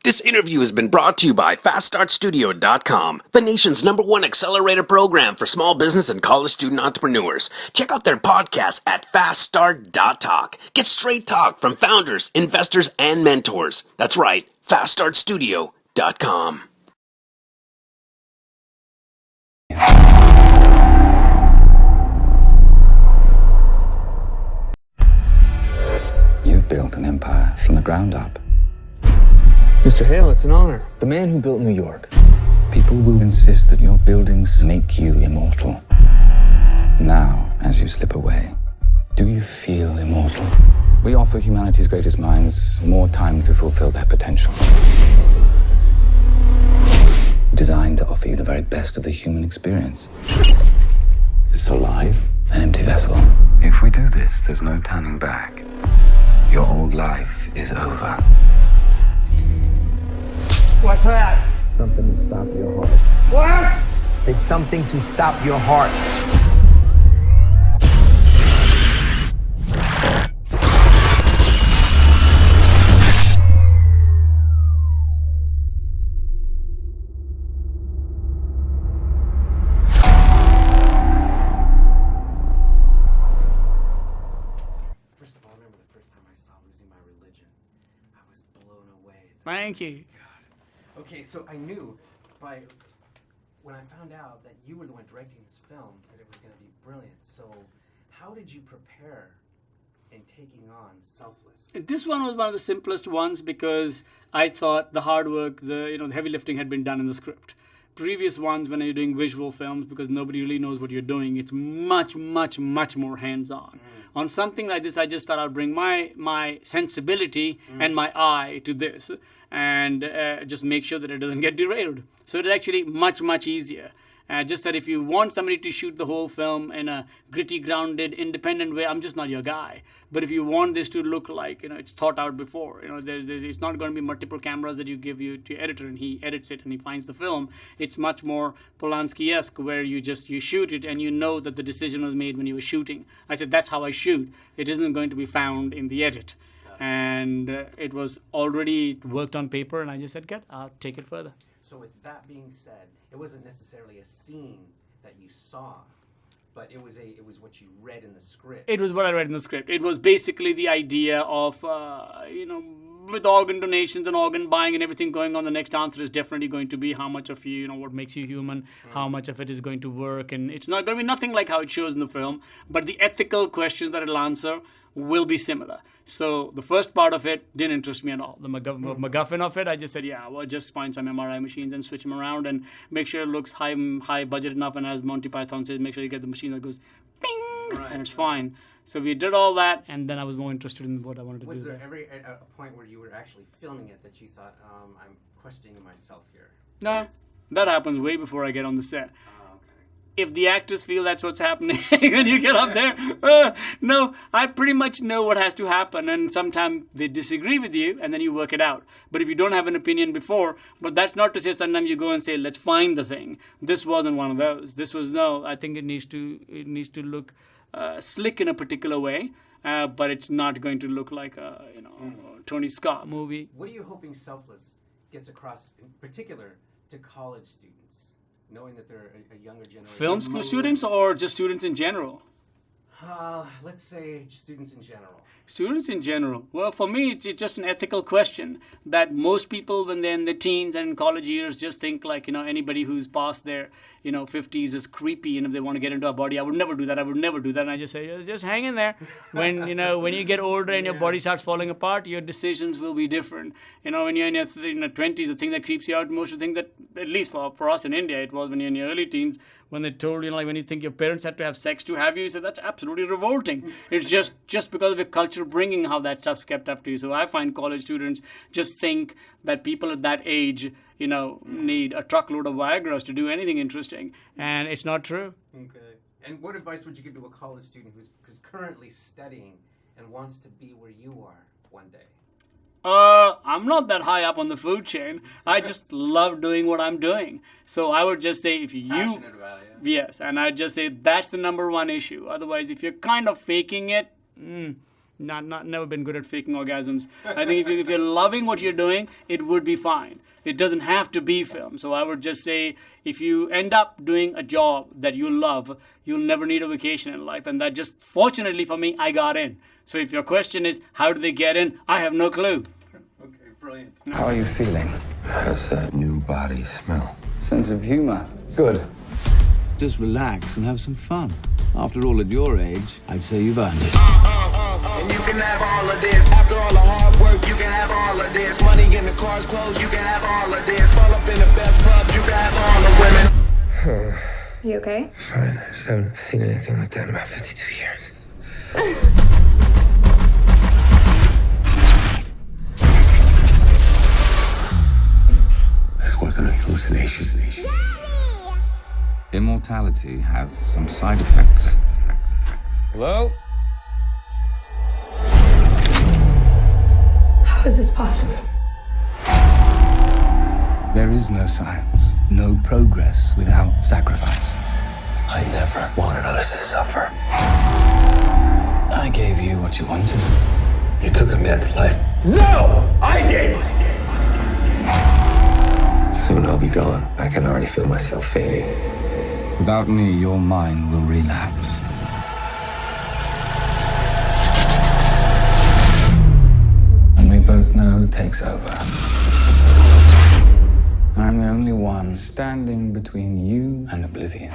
This interview has been brought to you by FastStartStudio.com, the nation's #1 accelerator program for small business and college student entrepreneurs. Check out their podcast at FastStart.talk. Get straight talk from founders, investors, and mentors. That's right, FastStartStudio.com. You've built an empire from the ground up. Mr. Hale, it's an honor. The man who built New York. People will insist that your buildings make you immortal. Now, as you slip away, do you feel immortal? We offer humanity's greatest minds more time to fulfill their potential. Designed to offer you the very best of the human experience. It's alive, an empty vessel. If we do this, there's no turning back. Your old life is over. What's that? Something to stop your heart. What? It's something to stop your heart. First of all, I remember the first time I saw Losing My Religion. I was blown away. Thank you. Okay, so I knew when I found out that you were the one directing this film that it was going to be brilliant. So how did you prepare in taking on Selfless? This one was one of the simplest ones because I thought the hard work, the heavy lifting had been done in the script. Previous ones, when you're doing visual films, because nobody really knows what you're doing, it's much, much, much more hands-on. On something like this, I just thought I'd bring my sensibility and my eye to this and just make sure that it doesn't get derailed. So it's actually much, much easier. Just that if you want somebody to shoot the whole film in a gritty, grounded, independent way, I'm just not your guy. But if you want this to look like, it's thought out before, it's not going to be multiple cameras that you give to your editor and he edits it and he finds the film. It's much more Polanski-esque where you shoot it and you know that the decision was made when you were shooting. I said, that's how I shoot. It isn't going to be found in the edit. And it was already worked on paper and I just said, good, I'll take it further. So with that being said, it wasn't necessarily a scene that you saw, but it was what you read in the script. It was what I read in the script. It was basically the idea of, with organ donations and organ buying and everything going on, the next answer is definitely going to be how much of you, what makes you human, how much of it is going to work. And it's not going to be nothing like how it shows in the film, but the ethical questions that it'll answer will be similar. So the first part of it didn't interest me at all. The MacGuffin of it, I just said, just find some MRI machines and switch them around and make sure it looks high budget enough. And as Monty Python says, make sure you get the machine that goes ping, and it's fine. So we did all that, and then I was more interested in what I wanted to do. Was there ever a point where you were actually filming it that you thought, I'm questioning myself here? No, that happens way before I get on the set. If the actors feel that's what's happening when you get up there, no, I pretty much know what has to happen. And sometimes they disagree with you and then you work it out. But if you don't have an opinion before, but that's not to say sometimes you go and say, let's find the thing. This wasn't one of those. This was, no, I think it needs to look slick in a particular way, but it's not going to look like a, Tony Scott movie. What are you hoping Selfless gets across, in particular, to college students? Knowing that they're a younger generation. Film school students or just students in general? Let's say students in general. Students in general. Well, for me, it's just an ethical question that most people, when they're in their teens and in college years, just think like, anybody who's past their, 50s is creepy. And if they want to get into our body, I would never do that. I would never do that. And I just say, just hang in there. When, when you get older and your body starts falling apart, your decisions will be different. When you're in your 20s, the thing that creeps you out most of the thing that, at least for us in India, it was when you're in your early teens, when they told you, like when you think your parents had to have sex to have you said, that's absolutely revolting. It's just because of the culture bringing how that stuff's kept up to you. So I find college students just think that people at that age, need a truckload of Viagra's to do anything interesting. And it's not true. Okay. And what advice would you give to a college student who's currently studying and wants to be where you are one day? I'm not that high up on the food chain. I just love doing what I'm doing. So I would just say if you... Passionate about it, yeah. Yes, and I'd just say that's the number one issue. Otherwise, if you're kind of faking it, never been good at faking orgasms. I think if you're loving what you're doing, it would be fine. It doesn't have to be film. So I would just say, if you end up doing a job that you love, you'll never need a vacation in life. And that just, fortunately for me, I got in. So if your question is, how do they get in? I have no clue. Okay, brilliant. How are you feeling? How's that new body smell? Sense of humor. Good. Just relax and have some fun. After all, at your age, I'd say you've earned it. And you can have all of this. After all the hard work, you can have all of this. Money in the car's clothes, you can have all of this. Fall up in the best club, you can have all the women. You okay? Fine. I just haven't seen anything like that in about 52 years. This wasn't a hallucination. Immortality has some side effects. Hello? How is this possible? There is no science, no progress without sacrifice. I never wanted others to suffer. I gave you what you wanted. You took a man's life. No! I did! Soon I'll be gone. I can already feel myself fading. Without me, your mind will relapse. And we both know who takes over. I'm the only one standing between you and oblivion.